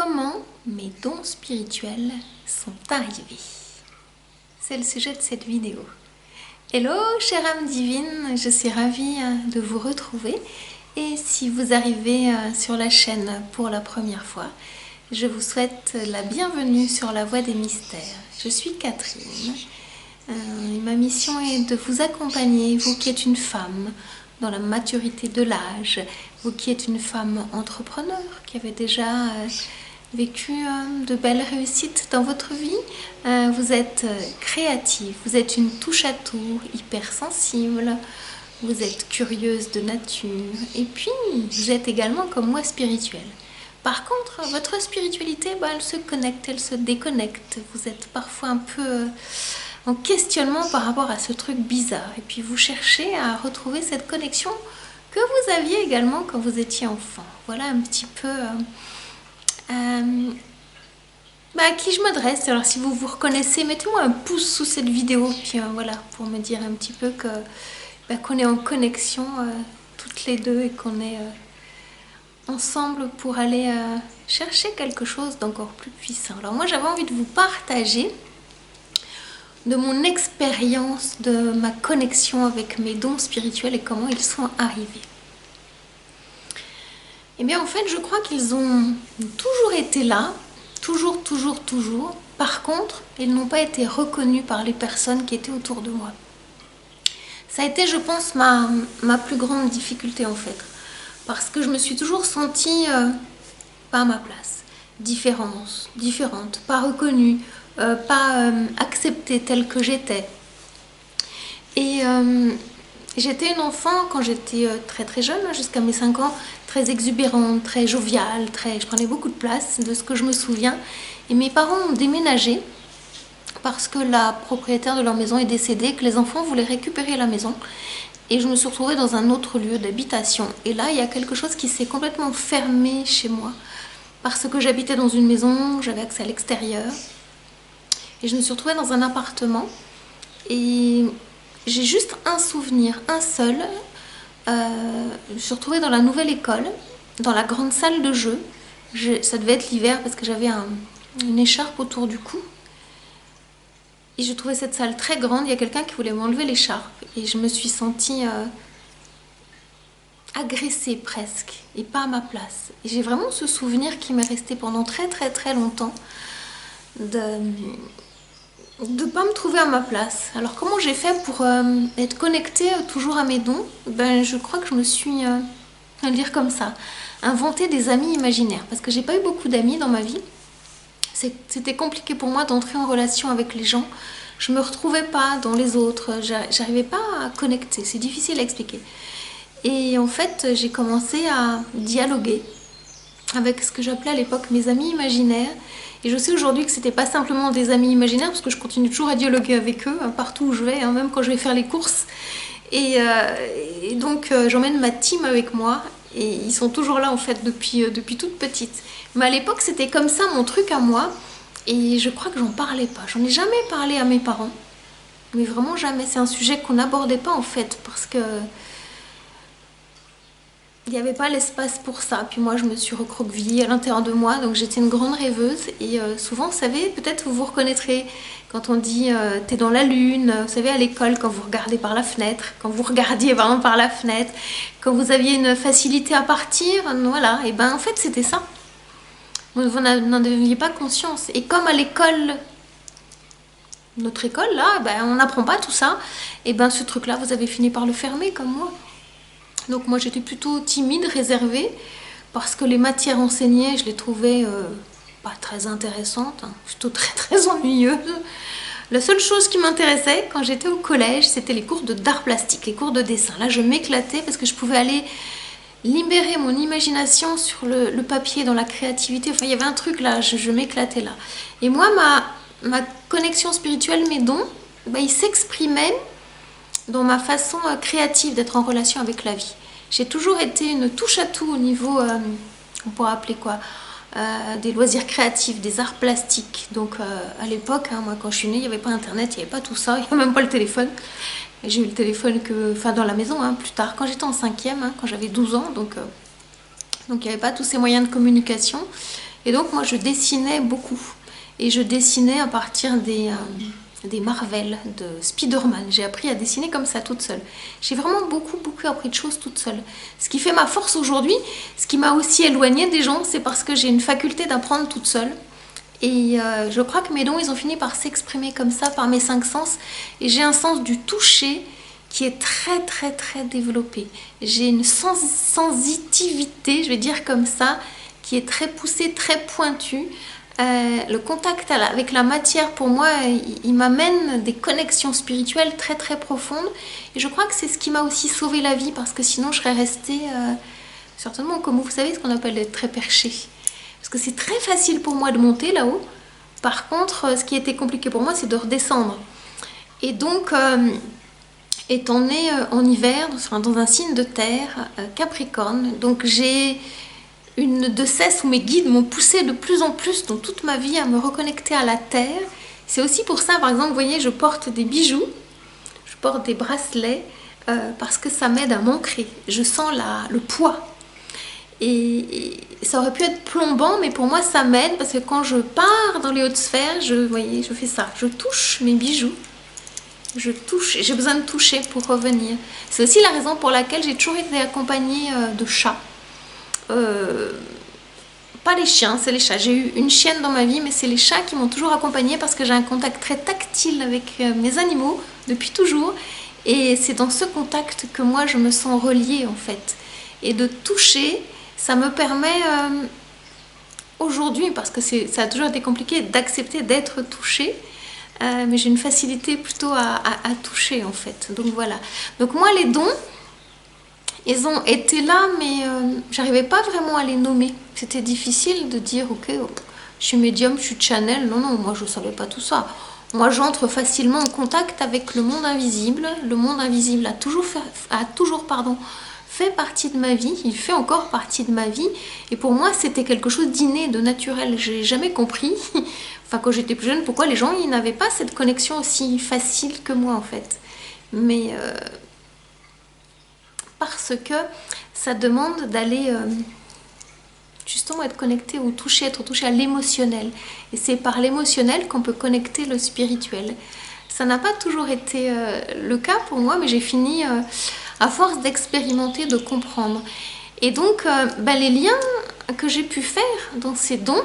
Comment mes dons spirituels sont arrivés? C'est le sujet de cette vidéo. Hello chère âme divine, je suis ravie de vous retrouver. Et si vous arrivez sur la chaîne pour la première fois, je vous souhaite la bienvenue sur la voie des mystères. Je suis Catherine. Et ma mission est de vous accompagner, vous qui êtes une femme dans la maturité de l'âge, vous qui êtes une femme entrepreneur, qui avez déjà vécu de belles réussites dans votre vie. Vous êtes créative, vous êtes une touche-à-tout, hypersensible, vous êtes curieuse de nature, et puis vous êtes également comme moi spirituelle. Par contre, votre spiritualité, elle se connecte, elle se déconnecte. Vous êtes parfois un peu en questionnement par rapport à ce truc bizarre. Et puis vous cherchez à retrouver cette connexion que vous aviez également quand vous étiez enfant. Voilà un petit peu à qui je m'adresse. Alors si vous vous reconnaissez, mettez-moi un pouce sous cette vidéo. Puis voilà, pour me dire un petit peu que qu'on est en connexion toutes les deux et qu'on est ensemble pour aller chercher quelque chose d'encore plus puissant. Alors moi j'avais envie de vous partager de mon expérience, de ma connexion avec mes dons spirituels et comment ils sont arrivés. Eh bien en fait je crois qu'ils ont toujours été là, toujours. Par contre, ils n'ont pas été reconnus par les personnes qui étaient autour de moi. Ça a été, je pense, ma plus grande difficulté en fait. Parce que je me suis toujours sentie pas à ma place, différente, pas reconnue, pas acceptée telle que j'étais. Et j'étais une enfant quand j'étais très jeune, jusqu'à mes 5 ans, très exubérante, très joviale, je prenais beaucoup de place de ce que je me souviens. Et mes parents ont déménagé parce que la propriétaire de leur maison est décédée, que les enfants voulaient récupérer la maison. Et je me suis retrouvée dans un autre lieu d'habitation. Et là, il y a quelque chose qui s'est complètement fermé chez moi. Parce que j'habitais dans une maison, j'avais accès à l'extérieur. Et je me suis retrouvée dans un appartement. Et j'ai juste un souvenir, un seul. Je me suis retrouvée dans la nouvelle école, dans la grande salle de jeu. Ça devait être l'hiver parce que j'avais une écharpe autour du cou. Et je trouvais cette salle très grande, il y a quelqu'un qui voulait m'enlever l'écharpe. Et je me suis sentie agressée presque, et pas à ma place. Et j'ai vraiment ce souvenir qui m'est resté pendant très longtemps, de ne pas me trouver à ma place. Alors comment j'ai fait pour être connectée toujours à mes dons? Je crois que je me suis, à le dire comme ça, inventé des amis imaginaires. Parce que j'ai pas eu beaucoup d'amis dans ma vie. C'était compliqué pour moi d'entrer en relation avec les gens. Je me retrouvais pas dans les autres. J'arrivais pas à connecter. C'est difficile à expliquer. Et en fait, j'ai commencé à dialoguer avec ce que j'appelais à l'époque mes amis imaginaires. Et je sais aujourd'hui que c'était pas simplement des amis imaginaires, parce que je continue toujours à dialoguer avec eux, partout où je vais, même quand je vais faire les courses. Et donc, j'emmène ma team avec moi. Et ils sont toujours là en fait depuis toute petite. Mais à l'époque c'était comme ça mon truc à moi. Et je crois que j'en parlais pas. J'en ai jamais parlé à mes parents. Mais vraiment jamais. C'est un sujet qu'on n'abordait pas en fait. Parce que il n'y avait pas l'espace pour ça. Puis moi je me suis recroquevillée à l'intérieur de moi. Donc j'étais une grande rêveuse. Et souvent vous savez, peut-être vous vous reconnaîtrez quand on dit t'es dans la lune. Vous savez à l'école quand vous regardez par la fenêtre. Quand vous regardiez vraiment par la fenêtre. Quand vous aviez une facilité à partir. Voilà. Et en fait c'était ça. Vous n'en aviez pas conscience. Et comme à l'école, notre école là, on n'apprend pas tout ça. Et ce truc là vous avez fini par le fermer comme moi. Donc moi j'étais plutôt timide, réservée, parce que les matières enseignées, je les trouvais pas très intéressantes, plutôt très ennuyeuses. La seule chose qui m'intéressait quand j'étais au collège, c'était les cours d'art plastique, les cours de dessin. Là je m'éclatais parce que je pouvais aller libérer mon imagination sur le papier, dans la créativité. Enfin il y avait un truc là, je m'éclatais là. Et moi ma connexion spirituelle, mes dons, ils s'exprimaient dans ma façon créative d'être en relation avec la vie. J'ai toujours été une touche-à-tout au niveau, on pourrait appeler quoi, des loisirs créatifs, des arts plastiques. Donc à l'époque, moi quand je suis née, il n'y avait pas internet, il n'y avait pas tout ça, il n'y avait même pas le téléphone. J'ai eu le téléphone dans la maison, plus tard, quand j'étais en 5e, quand j'avais 12 ans. Donc il n'y avait pas tous ces moyens de communication. Et donc moi je dessinais beaucoup. Et je dessinais à partir des Marvel, de Spider-Man. J'ai appris à dessiner comme ça toute seule. J'ai vraiment beaucoup appris de choses toute seule. Ce qui fait ma force aujourd'hui, ce qui m'a aussi éloignée des gens, c'est parce que j'ai une faculté d'apprendre toute seule. Et je crois que mes dons, ils ont fini par s'exprimer comme ça, par mes 5 sens. Et j'ai un sens du toucher qui est très développé. J'ai une sensitivité, je vais dire comme ça, qui est très poussée, très pointue. Le contact avec la matière, pour moi, il m'amène des connexions spirituelles très profondes. Et je crois que c'est ce qui m'a aussi sauvé la vie, parce que sinon je serais restée certainement, comme vous savez, ce qu'on appelle être très perché. Parce que c'est très facile pour moi de monter là-haut. Par contre, ce qui était compliqué pour moi, c'est de redescendre. Et donc, étant née en hiver, dans un signe de terre, Capricorne, donc j'ai une de cesse où mes guides m'ont poussé de plus en plus dans toute ma vie à me reconnecter à la terre. C'est aussi pour ça, par exemple, vous voyez, je porte des bijoux, je porte des bracelets, parce que ça m'aide à m'ancrer. Je sens le poids. Et ça aurait pu être plombant, mais pour moi ça m'aide, parce que quand je pars dans les hautes sphères, vous voyez, je fais ça. Je touche mes bijoux. Je touche, j'ai besoin de toucher pour revenir. C'est aussi la raison pour laquelle j'ai toujours été accompagnée de chats. Pas les chiens, c'est les chats. J'ai eu une chienne dans ma vie, mais c'est les chats qui m'ont toujours accompagnée parce que j'ai un contact très tactile avec mes animaux depuis toujours. Et c'est dans ce contact que moi je me sens reliée en fait. Et de toucher, ça me permet aujourd'hui, parce que ça a toujours été compliqué d'accepter d'être touchée, mais j'ai une facilité plutôt à toucher en fait. Donc voilà. Donc moi les dons, ils ont été là, mais j'arrivais pas vraiment à les nommer. C'était difficile de dire, ok, je suis médium, je suis channel. Non, moi je savais pas tout ça. Moi j'entre facilement en contact avec le monde invisible. Le monde invisible a toujours fait partie de ma vie. Il fait encore partie de ma vie. Et pour moi c'était quelque chose d'inné, de naturel. J'ai jamais compris, enfin quand j'étais plus jeune, pourquoi les gens ils n'avaient pas cette connexion aussi facile que moi en fait. Mais parce que ça demande d'aller justement être connecté ou être touché à l'émotionnel. Et c'est par l'émotionnel qu'on peut connecter le spirituel. Ça n'a pas toujours été le cas pour moi, mais j'ai fini, à force d'expérimenter, de comprendre. Et donc, les liens que j'ai pu faire dans ces dons,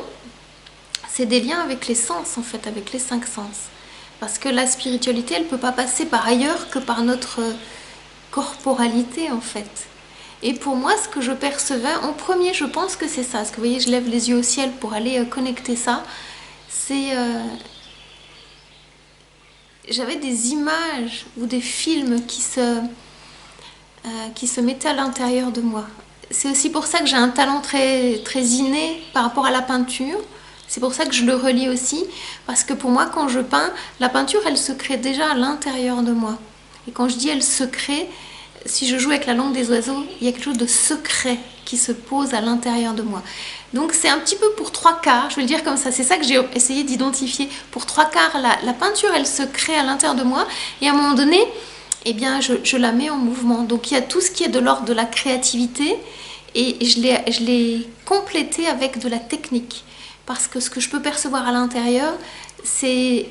c'est des liens avec les sens, en fait, avec les 5 sens. Parce que la spiritualité, elle ne peut pas passer par ailleurs que par notre corporalité en fait. Et pour moi, ce que je percevais en premier, je pense que c'est ça. Parce que vous voyez, je lève les yeux au ciel pour aller connecter ça. C'est j'avais des images ou des films qui se mettaient à l'intérieur de moi. C'est aussi pour ça que j'ai un talent très inné par rapport à la peinture. C'est pour ça que je le relie aussi, parce que pour moi, quand je peins, la peinture, elle se crée déjà à l'intérieur de moi. Et quand je dis elle se crée, si je joue avec la langue des oiseaux, il y a quelque chose de secret qui se pose à l'intérieur de moi. Donc c'est un petit peu pour 3/4, je vais le dire comme ça, c'est ça que j'ai essayé d'identifier. Pour 3/4, la peinture, elle se crée à l'intérieur de moi, et à un moment donné, eh bien, je la mets en mouvement. Donc il y a tout ce qui est de l'ordre de la créativité, et je l'ai complété avec de la technique. Parce que ce que je peux percevoir à l'intérieur, c'est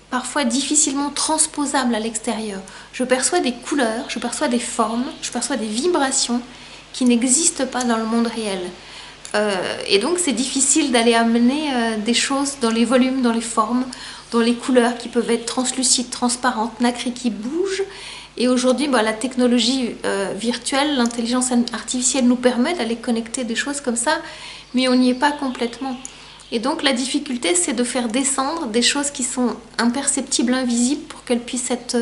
parfois difficilement transposable à l'extérieur. Je perçois des couleurs, je perçois des formes, je perçois des vibrations qui n'existent pas dans le monde réel. Et donc c'est difficile d'aller amener des choses dans les volumes, dans les formes, dans les couleurs qui peuvent être translucides, transparentes, nacrées, qui bougent. Et aujourd'hui, la technologie virtuelle, l'intelligence artificielle nous permet d'aller connecter des choses comme ça, mais on n'y est pas complètement. Et donc la difficulté, c'est de faire descendre des choses qui sont imperceptibles, invisibles, pour qu'elles puissent être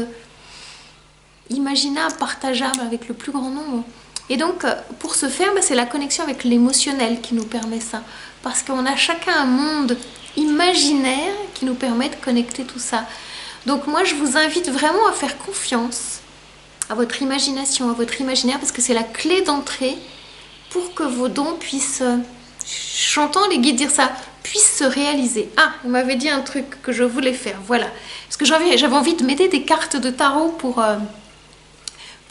imaginables, partageables avec le plus grand nombre. Et donc pour ce faire, c'est la connexion avec l'émotionnel qui nous permet ça. Parce qu'on a chacun un monde imaginaire qui nous permet de connecter tout ça. Donc moi, je vous invite vraiment à faire confiance à votre imagination, à votre imaginaire, parce que c'est la clé d'entrée pour que vos dons puissent... J'entends les guides dire ça, puisse se réaliser. Ah, on m'avait dit un truc que je voulais faire, voilà. Parce que j'avais envie de m'aider des cartes de tarot pour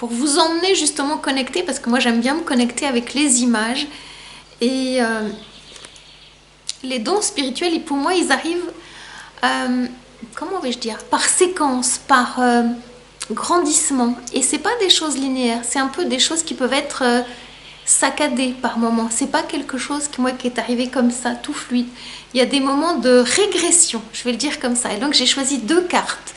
vous emmener justement connecter, parce que moi j'aime bien me connecter avec les images. Et les dons spirituels, pour moi, ils arrivent, comment vais-je dire, par séquence, par grandissement. Et c'est pas des choses linéaires, c'est un peu des choses qui peuvent être saccadées par moments. C'est pas quelque chose qui, moi, qui est arrivé comme ça, tout fluide. Il y a des moments de régression, je vais le dire comme ça. Et donc, j'ai choisi 2 cartes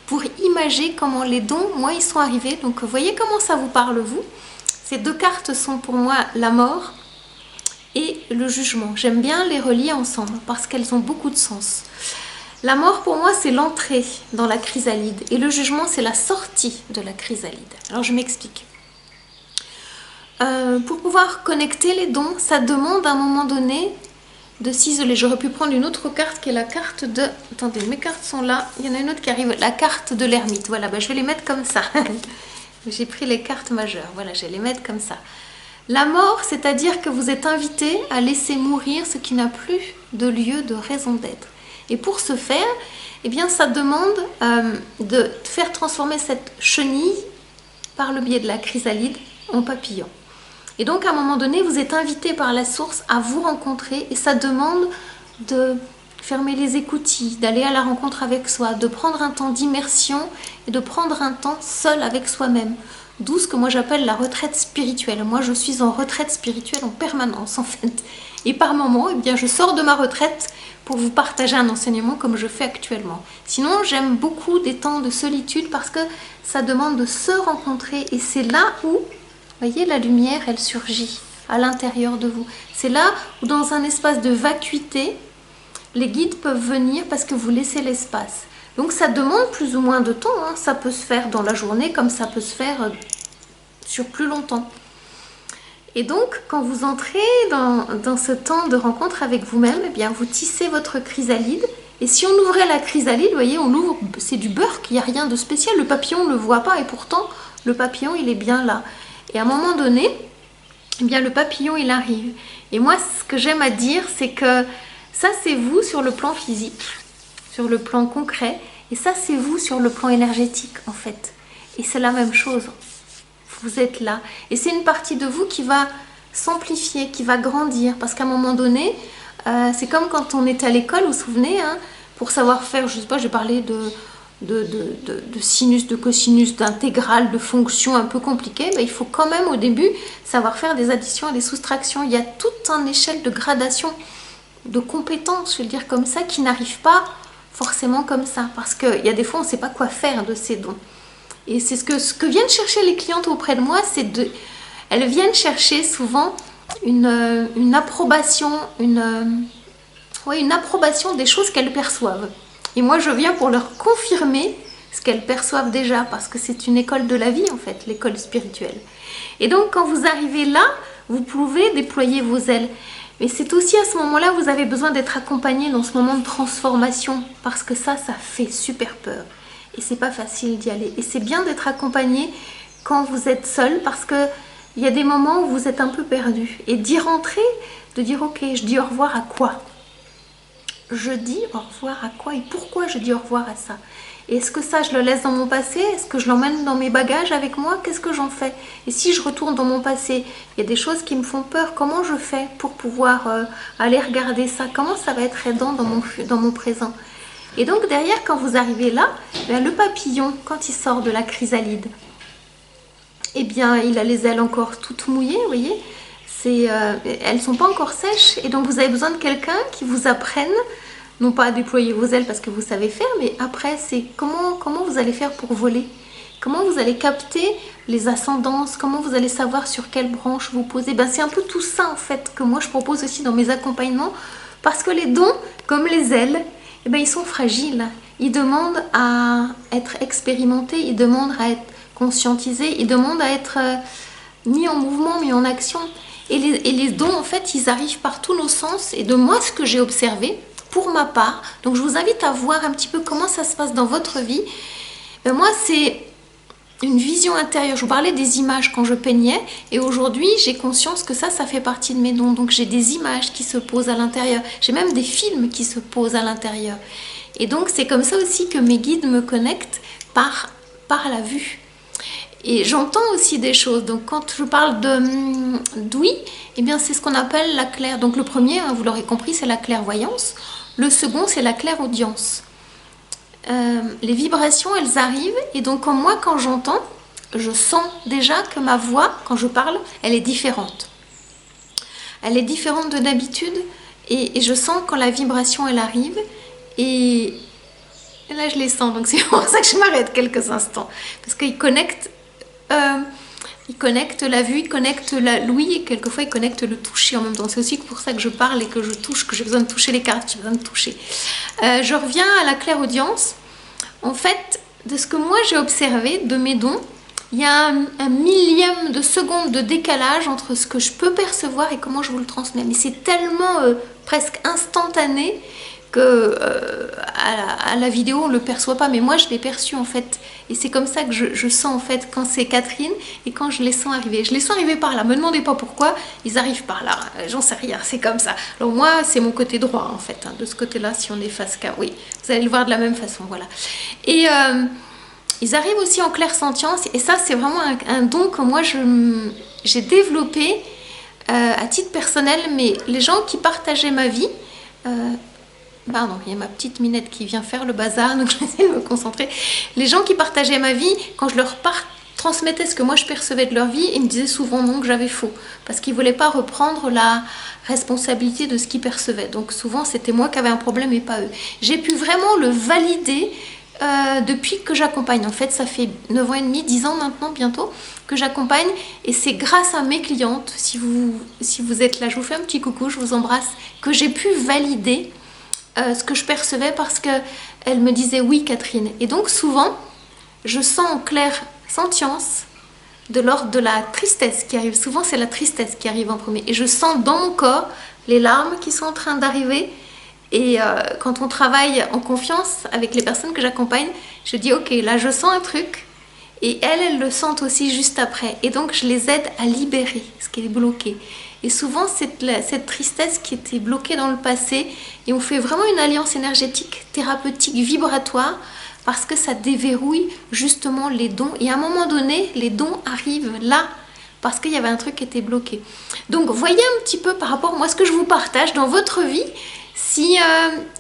pour imager comment les dons, moi, ils sont arrivés. Donc, vous voyez comment ça vous parle, vous. Ces 2 cartes sont pour moi la mort et le jugement. J'aime bien les relier ensemble parce qu'elles ont beaucoup de sens. La mort, pour moi, c'est l'entrée dans la chrysalide et le jugement, c'est la sortie de la chrysalide. Alors, je m'explique. Pour pouvoir connecter les dons, ça demande à un moment donné de ciseler. J'aurais pu prendre une autre carte qui est la carte de... Attendez, mes cartes sont là. Il y en a une autre qui arrive. La carte de l'ermite. Voilà, je vais les mettre comme ça. J'ai pris les cartes majeures. Voilà, je vais les mettre comme ça. La mort, c'est-à-dire que vous êtes invité à laisser mourir ce qui n'a plus de lieu, de raison d'être. Et pour ce faire, eh bien, ça demande de faire transformer cette chenille par le biais de la chrysalide en papillon. Et donc, à un moment donné, vous êtes invité par la source à vous rencontrer et ça demande de fermer les écoutilles, d'aller à la rencontre avec soi, de prendre un temps d'immersion et de prendre un temps seul avec soi-même. D'où ce que moi j'appelle la retraite spirituelle. Moi, je suis en retraite spirituelle en permanence, en fait. Et par moments, eh bien, je sors de ma retraite pour vous partager un enseignement comme je fais actuellement. Sinon, j'aime beaucoup des temps de solitude parce que ça demande de se rencontrer et c'est là où, voyez, la lumière, elle surgit à l'intérieur de vous. C'est là où, dans un espace de vacuité, les guides peuvent venir parce que vous laissez l'espace. Donc, ça demande plus ou moins de temps. Hein. Ça peut se faire dans la journée comme ça peut se faire sur plus longtemps. Et donc, quand vous entrez dans ce temps de rencontre avec vous-même, eh bien, vous tissez votre chrysalide. Et si on ouvrait la chrysalide, vous voyez, on l'ouvre, c'est du beurre, il n'y a rien de spécial. Le papillon, on ne le voit pas et pourtant, le papillon, il est bien là. Et à un moment donné, eh bien, le papillon, il arrive. Et moi, ce que j'aime à dire, c'est que ça, c'est vous sur le plan physique, sur le plan concret. Et ça, c'est vous sur le plan énergétique, en fait. Et c'est la même chose. Vous êtes là. Et c'est une partie de vous qui va s'amplifier, qui va grandir. Parce qu'à un moment donné, c'est comme quand on était à l'école, vous vous souvenez, hein, pour savoir faire, je ne sais pas, j'ai parlé de sinus, de cosinus, d'intégrales, de fonctions un peu compliquées, il faut quand même au début savoir faire des additions et des soustractions. Il y a toute une échelle de gradation, de compétences, je vais le dire comme ça, qui n'arrive pas forcément comme ça. Parce qu'il y a des fois, on ne sait pas quoi faire de ces dons. Et c'est ce que viennent chercher les clientes auprès de moi, elles viennent chercher souvent une approbation, une approbation des choses qu'elles perçoivent. Et moi, je viens pour leur confirmer ce qu'elles perçoivent déjà, parce que c'est une école de la vie, en fait, l'école spirituelle. Et donc, quand vous arrivez là, vous pouvez déployer vos ailes. Mais c'est aussi à ce moment-là, vous avez besoin d'être accompagné dans ce moment de transformation, parce que ça fait super peur. Et c'est pas facile d'y aller. Et c'est bien d'être accompagné quand vous êtes seul, parce que il y a des moments où vous êtes un peu perdu. Et d'y rentrer, de dire ok, je dis au revoir à quoi? Je dis au revoir à quoi et pourquoi je dis au revoir à ça? Est-ce que ça, je le laisse dans mon passé? Est-ce que je l'emmène dans mes bagages avec moi? Qu'est-ce que j'en fais? Et si je retourne dans mon passé, il y a des choses qui me font peur. Comment je fais pour pouvoir aller regarder ça? Comment ça va être aidant dans mon présent? Et donc derrière, quand vous arrivez là, le papillon, quand il sort de la chrysalide, eh bien, il a les ailes encore toutes mouillées, vous voyez, elles ne sont pas encore sèches. Et donc, vous avez besoin de quelqu'un qui vous apprenne, non pas à déployer vos ailes parce que vous savez faire, mais après, c'est comment vous allez faire pour voler. Comment vous allez capter les ascendances, comment vous allez savoir sur quelle branche vous posez. C'est un peu tout ça, en fait, que moi, je propose aussi dans mes accompagnements. Parce que les dons, comme les ailes, ils sont fragiles. Ils demandent à être expérimentés, ils demandent à être conscientisés, ils demandent à être mis en mouvement, mis en action. Et les dons, en fait, ils arrivent par tous nos sens. Et de moi, ce que j'ai observé, pour ma part, donc je vous invite à voir un petit peu comment ça se passe dans votre vie. Moi, c'est une vision intérieure. Je vous parlais des images quand je peignais. Et aujourd'hui, j'ai conscience que ça fait partie de mes dons. Donc, j'ai des images qui se posent à l'intérieur. J'ai même des films qui se posent à l'intérieur. Et donc, c'est comme ça aussi que mes guides me connectent par la vue. Et j'entends aussi des choses. Donc quand je parle d'ouïe, eh bien c'est ce qu'on appelle la claire. Donc le premier, hein, vous l'aurez compris, c'est la clairvoyance. Le second, c'est la clairaudience. Les vibrations, elles arrivent. Et donc moi, quand j'entends, je sens déjà que ma voix, quand je parle, elle est différente. Elle est différente de d'habitude. Et je sens quand la vibration, elle arrive. Et là, je les sens. Donc c'est pour ça que je m'arrête quelques instants. Parce qu'ils connectent... il connecte la vue, il connecte l'ouïe et quelquefois il connecte le toucher en même temps. C'est aussi pour ça que je parle et que je touche, que j'ai besoin de toucher les cartes, j'ai besoin de toucher. Je reviens à la clairaudience. En fait, de ce que moi j'ai observé de mes dons, il y a un millième de seconde de décalage entre ce que je peux percevoir et comment je vous le transmets. Mais c'est tellement presque instantané que à la vidéo on le perçoit pas, mais moi je l'ai perçu en fait, et c'est comme ça que je sens en fait quand c'est Catherine et quand je les sens arriver. Je les sens arriver par là, me demandez pas pourquoi, ils arrivent par là, j'en sais rien, c'est comme ça. Alors moi c'est mon côté droit en fait, hein, de ce côté là, si on est face K, oui, vous allez le voir de la même façon, voilà. Et ils arrivent aussi en clairsentience, et ça c'est vraiment un don que moi j'ai développé à titre personnel, mais les gens qui partageaient ma vie, pardon, il y a ma petite Minette qui vient faire le bazar, donc je vais essayer de me concentrer. Les gens qui partageaient ma vie, quand je leur transmettais ce que moi je percevais de leur vie, ils me disaient souvent non, que j'avais faux, parce qu'ils ne voulaient pas reprendre la responsabilité de ce qu'ils percevaient. Donc souvent c'était moi qui avais un problème et pas eux. J'ai pu vraiment le valider depuis que j'accompagne. En fait ça fait 9 ans et demi, 10 ans maintenant bientôt que j'accompagne, et c'est grâce à mes clientes, si vous êtes là, je vous fais un petit coucou, je vous embrasse, que j'ai pu valider ce que je percevais, parce qu'elle me disait oui Catherine. Et donc souvent je sens en clair sentience de l'ordre de la tristesse qui arrive. Souvent c'est la tristesse qui arrive en premier, et je sens dans mon corps les larmes qui sont en train d'arriver. Et quand on travaille en confiance avec les personnes que j'accompagne, je dis ok, là je sens un truc, et elles le sentent aussi juste après, et donc je les aide à libérer ce qui est bloqué. Et souvent cette tristesse qui était bloquée dans le passé, et on fait vraiment une alliance énergétique, thérapeutique, vibratoire, parce que ça déverrouille justement les dons, et à un moment donné les dons arrivent là parce qu'il y avait un truc qui était bloqué. Donc voyez un petit peu par rapport à moi ce que je vous partage dans votre vie, si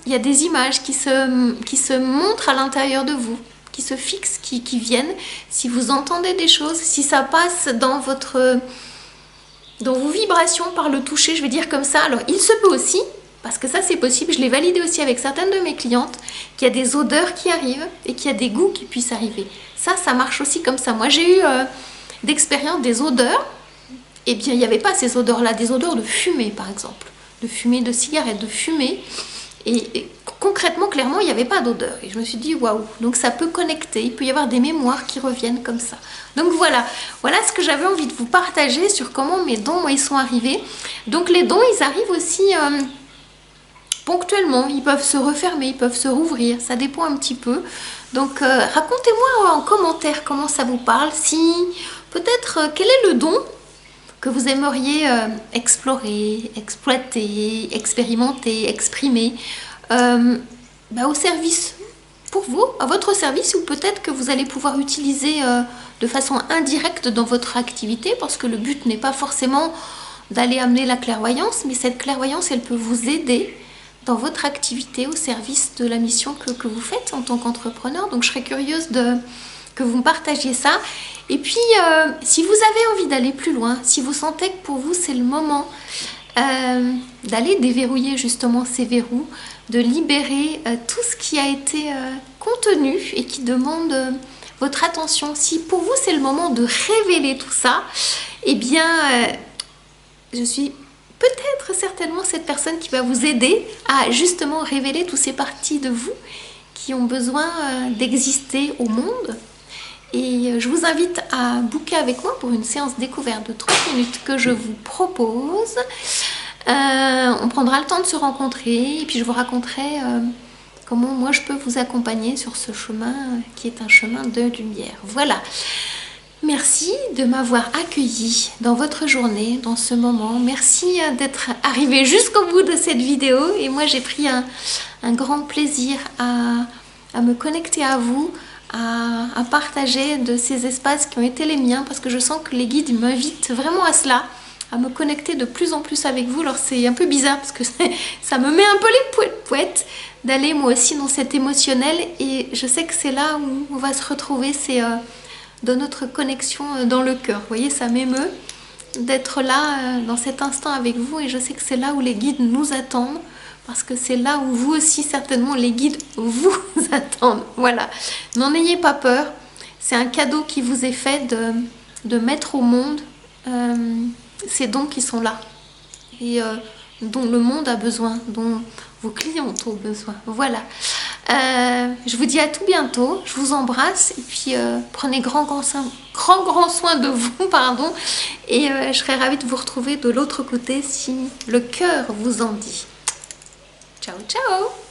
y a des images qui se montrent à l'intérieur de vous, qui se fixent, qui viennent, si vous entendez des choses, si ça passe dans vos vibrations par le toucher, je vais dire comme ça. Alors il se peut aussi, parce que ça c'est possible, je l'ai validé aussi avec certaines de mes clientes, qu'il y a des odeurs qui arrivent et qu'il y a des goûts qui puissent arriver. Ça marche aussi comme ça. Moi j'ai eu d'expérience des odeurs, et bien il n'y avait pas ces odeurs là, des odeurs de fumée par exemple, de fumée de cigarette, de fumée, et concrètement, clairement, il n'y avait pas d'odeur. Et je me suis dit, waouh, donc ça peut connecter, il peut y avoir des mémoires qui reviennent comme ça. Donc voilà ce que j'avais envie de vous partager sur comment mes dons, moi, ils sont arrivés. Donc les dons, ils arrivent aussi ponctuellement, ils peuvent se refermer, ils peuvent se rouvrir, ça dépend un petit peu. Donc racontez-moi en commentaire comment ça vous parle, si peut-être quel est le don que vous aimeriez explorer, exploiter, expérimenter, exprimer au service, pour vous, à votre service, ou peut-être que vous allez pouvoir utiliser de façon indirecte dans votre activité, parce que le but n'est pas forcément d'aller amener la clairvoyance, mais cette clairvoyance, elle peut vous aider dans votre activité au service de la mission que vous faites en tant qu'entrepreneur. Donc je serais curieuse que vous me partagiez ça. Et puis, si vous avez envie d'aller plus loin, si vous sentez que pour vous c'est le moment d'aller déverrouiller justement ces verrous, de libérer tout ce qui a été contenu et qui demande votre attention, si pour vous c'est le moment de révéler tout ça, eh bien, je suis peut-être certainement cette personne qui va vous aider à justement révéler toutes ces parties de vous qui ont besoin d'exister au monde. Et je vous invite à booker avec moi pour une séance découverte de 30 minutes que je vous propose. On prendra le temps de se rencontrer, et puis je vous raconterai comment moi je peux vous accompagner sur ce chemin qui est un chemin de lumière. Voilà. Merci de m'avoir accueilli dans votre journée, dans ce moment. Merci d'être arrivé jusqu'au bout de cette vidéo. Et moi j'ai pris un grand plaisir à me connecter à vous, à partager de ces espaces qui ont été les miens, parce que je sens que les guides m'invitent vraiment à cela, à me connecter de plus en plus avec vous. Alors c'est un peu bizarre parce que ça me met un peu les poètes d'aller moi aussi dans cet émotionnel, et je sais que c'est là où on va se retrouver, c'est dans notre connexion dans le cœur. Vous voyez, ça m'émeut d'être là dans cet instant avec vous, et je sais que c'est là où les guides nous attendent, parce que c'est là où vous aussi certainement les guides vous attendent. Voilà, n'en ayez pas peur, c'est un cadeau qui vous est fait de mettre au monde ces dons qui sont là et dont le monde a besoin, dont vos clients ont besoin. Voilà, je vous dis à tout bientôt, je vous embrasse, et puis prenez grand soin de vous, pardon, et je serai ravie de vous retrouver de l'autre côté si le cœur vous en dit. Ciao, ciao!